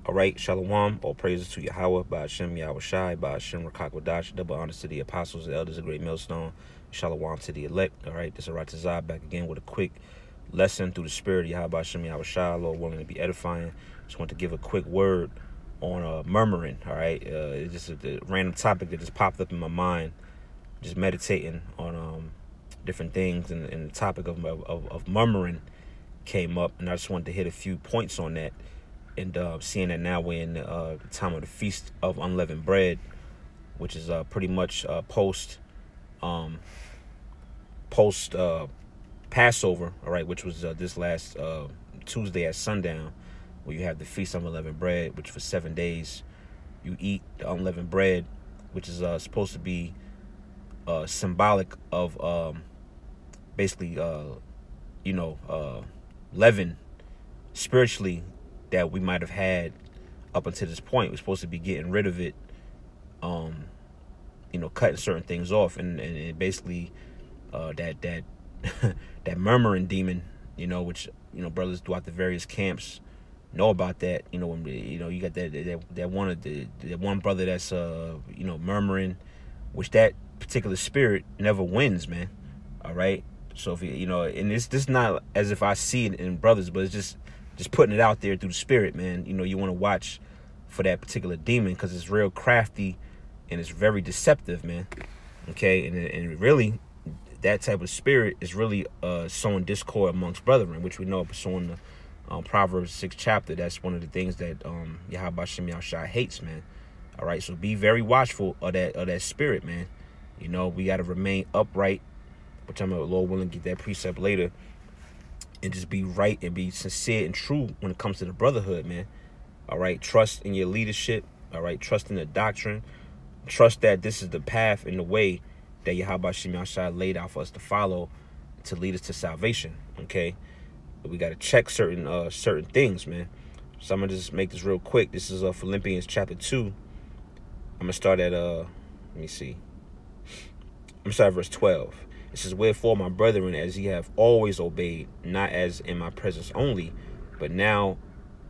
All right, Shalom, all praises to Yahweh, by Hashem Yahweh Shai, by Hashem Rakak Wadash, double honors to the apostles, the elders, a great millstone, Shalom to the elect. All right, this is Aratazah back again with a quick lesson through the spirit of Yahweh Hashem Yahweh Shai, Lord willing to be edifying. Just want to give a quick word on murmuring. All right, it's just a random topic that just popped up in my mind, just meditating on different things, and the topic of murmuring came up, and I just wanted to hit a few points on that. And seeing that now we're in the time of the Feast of Unleavened Bread, which is pretty much post Passover, all right, which was this last Tuesday at sundown, where you have the Feast of Unleavened Bread, which for 7 days you eat the unleavened bread, which is supposed to be symbolic of basically leaven spiritually that we might have had up until this point. We're supposed to be getting rid of it, cutting certain things off, and basically that that murmuring demon, which brothers throughout the various camps know about that. When you got that one brother that's murmuring, which that particular spirit never wins, man. All right, so if and it's not as if I see it in brothers, but it's just putting it out there through the spirit, man. You want to watch for that particular demon, because it's real crafty and it's very deceptive, man. Okay, and really, that type of spirit is really sowing discord amongst brethren, which we know pursuing the Proverbs 6th chapter. That's one of the things that Yahweh Shem Yahushua hates, man. All right, so be very watchful of that spirit, man. We got to remain upright, which I'm Lord willing get that precept later. And just be right and be sincere and true when it comes to the brotherhood, man. All right, trust in your leadership. All right, trust in the doctrine. Trust that this is the path and the way that Yahweh Shem Yahushua laid out for us to follow to lead us to salvation. Okay, but we got to check certain things, man. So I'm gonna just make this real quick. This is Philippians chapter 2. I'm gonna start at let me see. I'm gonna start at verse 12. It says, "Wherefore, my brethren, as ye have always obeyed, not as in my presence only, but now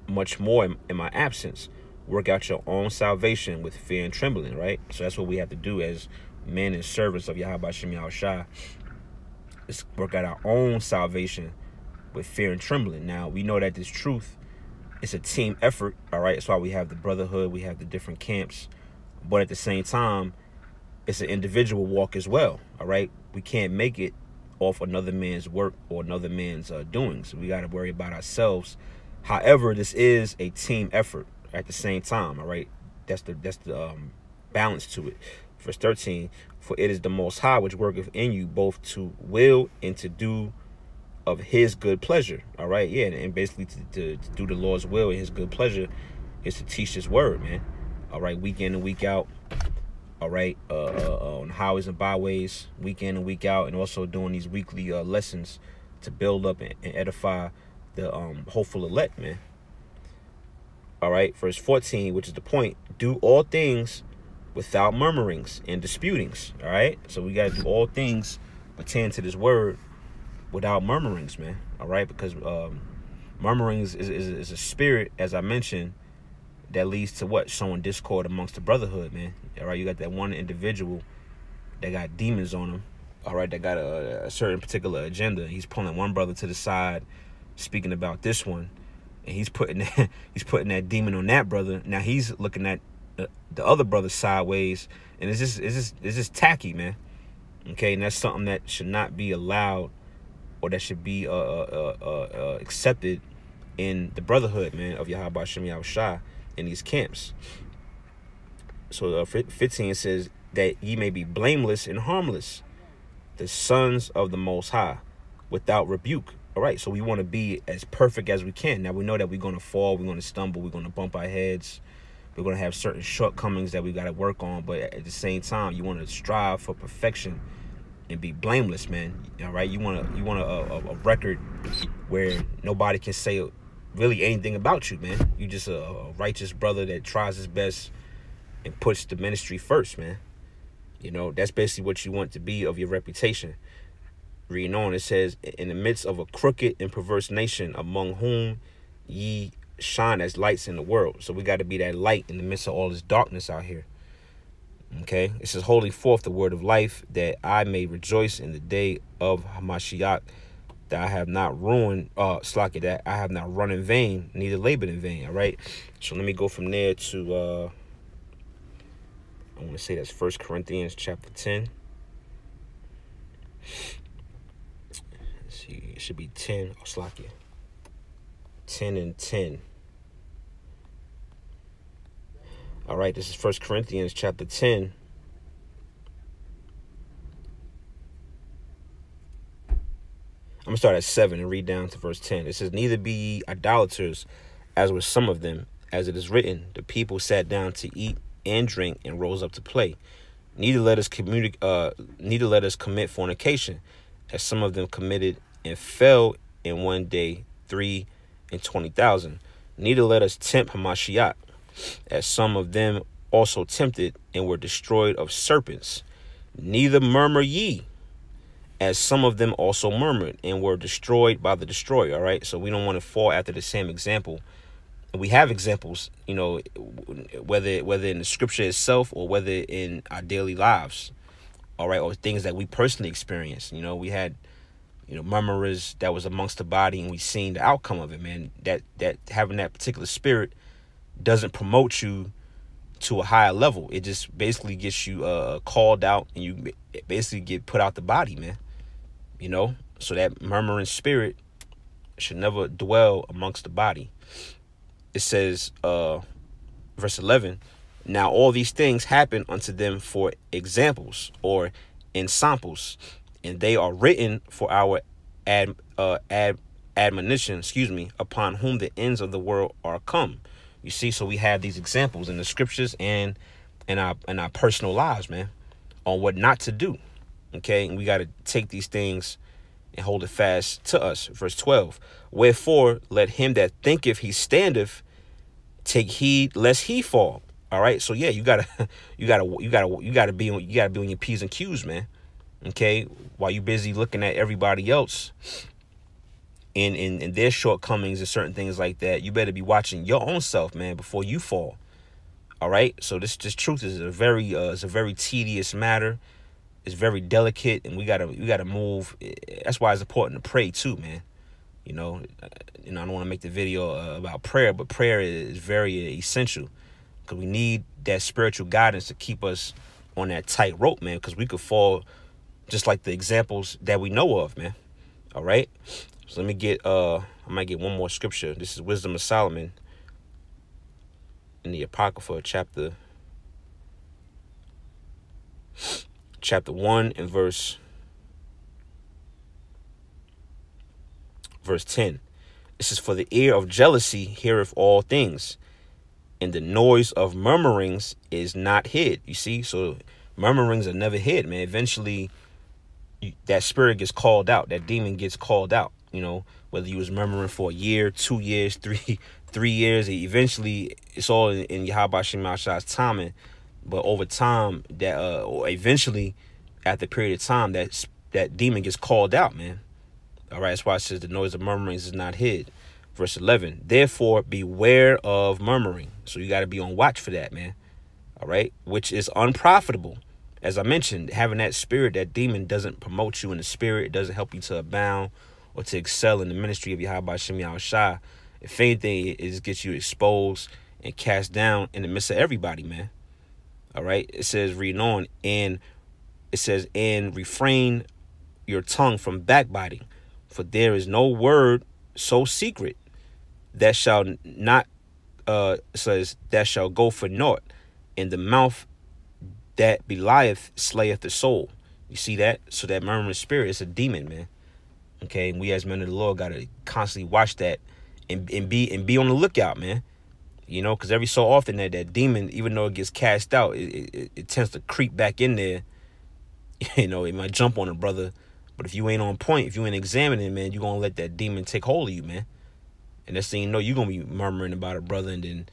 much more in my absence, work out your own salvation with fear and trembling," right? So that's what we have to do as men and servants of Yahweh Shem Yahushua, is work out our own salvation with fear and trembling. Now, we know that this truth is a team effort, all right? That's why we have the brotherhood, we have the different camps, but at the same time, it's an individual walk as well, all right? We can't make it off another man's work or another man's doings. We got to worry about ourselves. However, this is a team effort at the same time, all right? That's the balance to it. Verse 13, "For it is the Most High which worketh in you both to will and to do of his good pleasure," all right? Yeah, and basically to do the Lord's will and his good pleasure is to teach his word, man. All right, week in and week out. All right, on highways and byways, week in and week out, and also doing these weekly lessons to build up and edify the hopeful elect, man. All right, verse 14, which is the point: "Do all things without murmurings and disputings." All right, so we got to do all things pertaining to this word without murmurings, man. All right, because murmurings is a spirit, as I mentioned, that leads to what? Sowing discord amongst the brotherhood, man. All right, you got that one individual that got demons on him, all right, that got a certain particular agenda. He's pulling one brother to the side, speaking about this one, and he's putting that demon on that brother. Now he's looking at the other brother sideways, and it's just tacky, man. Okay, and that's something that should not be allowed, or that should be accepted in the brotherhood, man, of Yahweh Shem Yahushua in these camps. So 15 says that ye may be blameless and harmless, the sons of the Most High, without rebuke. All right, so we want to be as perfect as we can. Now, we know that we're going to fall, we're going to stumble, we're going to bump our heads, we're going to have certain shortcomings that we got to work on, but at the same time, you want to strive for perfection and be blameless, man. All right, you want a record where nobody can say really anything about you, man. You just a righteous brother that tries his best and puts the ministry first, man. That's basically what you want to be of your reputation. Reading on, it says, "In the midst of a crooked and perverse nation, among whom ye shine as lights in the world. So we got to be that light in the midst of all this darkness out here. Okay, it says, holding forth the word of life, that I may rejoice in the day of Hamashiach, that I have not that I have not run in vain, neither labored in vain. All right, so let me go from there to I want to say that's 1 Corinthians chapter 10. Let's see, it should be 10. Oh, Slakia. 10 and 10. All right, this is 1 Corinthians chapter 10. I'm going to start at 7 and read down to verse 10. It says, neither be ye idolaters, as were some of them, as it is written, the people sat down to eat and drink and rose up to play. Neither let us commit fornication, as some of them committed and fell in one day 23,000. Neither let us tempt Hamashiach, as some of them also tempted and were destroyed of serpents. Neither murmur ye, as some of them also murmured and were destroyed by the destroyer. All right, so we don't want to fall after the same example. And we have examples, you know, whether in the scripture itself or whether in our daily lives. All right, or things that we personally experienced. You know, we had, you know, murmurers that was amongst the body, and we seen the outcome of it, man. That having that particular spirit doesn't promote you to a higher level. It just basically gets you called out, and you basically get put out the body, man. You know, so that murmuring spirit should never dwell amongst the body. It says, verse 11, now all these things happen unto them for examples or ensamples, and they are written for our admonition, upon whom the ends of the world are come. You see, so we have these examples in the scriptures and in our personal lives, man, on what not to do. Okay, and we got to take these things and hold it fast to us. Verse 12, wherefore let him that thinketh he standeth take heed lest he fall. All right, so yeah, you gotta be on your P's and Q's, man. Okay, while you busy looking at everybody else in their shortcomings and certain things like that, you better be watching your own self, man, before you fall. All right, so this truth is a very tedious matter. It's very delicate, and we gotta move. That's why it's important to pray too, man. You know, I don't want to make the video about prayer, but prayer is very essential, because we need that spiritual guidance to keep us on that tight rope, man, because we could fall just like the examples that we know of, man. All right, so let me get I might get one more scripture. This is Wisdom of Solomon in the Apocrypha, chapter 1 and verse 10. This is, for the ear of jealousy heareth all things, and the noise of murmurings is not hid. You see, so murmurings are never hid, man. Eventually, that spirit gets called out. That demon gets called out. You know, whether you was murmuring for a year, 2 years, 3 years, eventually it's all in Yahweh Shem Yahshua's timing. But over time, that or eventually, after a period of time, that demon gets called out, man. All right, that's why it says the noise of murmurings is not hid. Verse 11, therefore beware of murmuring. So you got to be on watch for that, man. All right, which is unprofitable. As I mentioned, having that spirit, that demon, doesn't promote you in the spirit. It doesn't help you to abound or to excel in the ministry of Yahweh Shem Yahushua. If anything, it just gets you exposed and cast down in the midst of everybody, man. All right, it says, reading on, and it says, and refrain your tongue from backbiting, for there is no word so secret that shall not says that shall go for naught, and the mouth that belieth slayeth the soul. You see that? So that murmuring spirit is a demon, man. Okay, and we as men of the Lord gotta constantly watch that and be on the lookout, man. You know, because every so often that demon, even though it gets cast out, it tends to creep back in there. You know, it might jump on a brother, but if you ain't on point, if you ain't examining, man, you're gonna let that demon take hold of you, man. And next thing you know, you're gonna be murmuring about a brother, and then,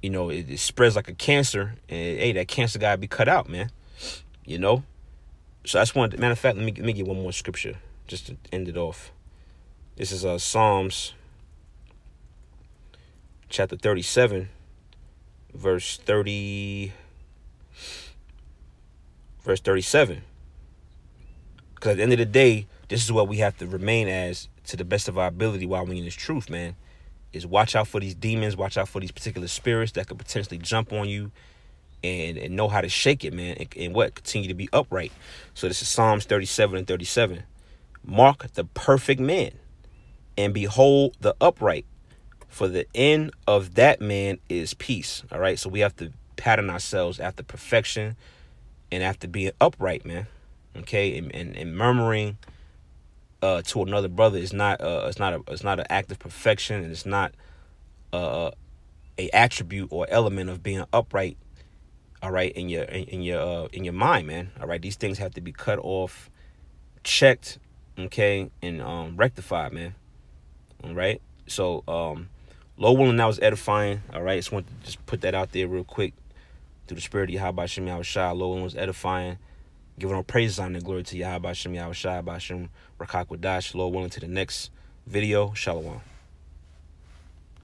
you know, it spreads like a cancer, and hey, that cancer gotta be cut out, man. You know, so that's one. Matter of fact, let me get one more scripture just to end it off. This is Psalms chapter 37, verse 37. Because at the end of the day, this is what we have to remain as to the best of our ability while we in this truth, man. Is watch out for these demons, watch out for these particular spirits that could potentially jump on you, and know how to shake it, man, and what? Continue to be upright. So this is Psalms 37 and 37. Mark the perfect man, and behold the upright, for the end of that man is peace. All right, so we have to pattern ourselves after perfection and after being upright, man. Okay, and murmuring to another brother is not an act of perfection, and it's not a attribute or element of being upright. All right, in your mind, man. All right, these things have to be cut off, checked, okay, and rectified, man. All right, so Lord willing, that was edifying. All right, just want to just put that out there real quick through the spirit of Yahweh Shem Yahushua. Lord willing was edifying. Giving all praises, honor, and glory to Yahweh Shem Yahushua, Bashem Rakak Wadash. Lord willing, to the next video. Shalom.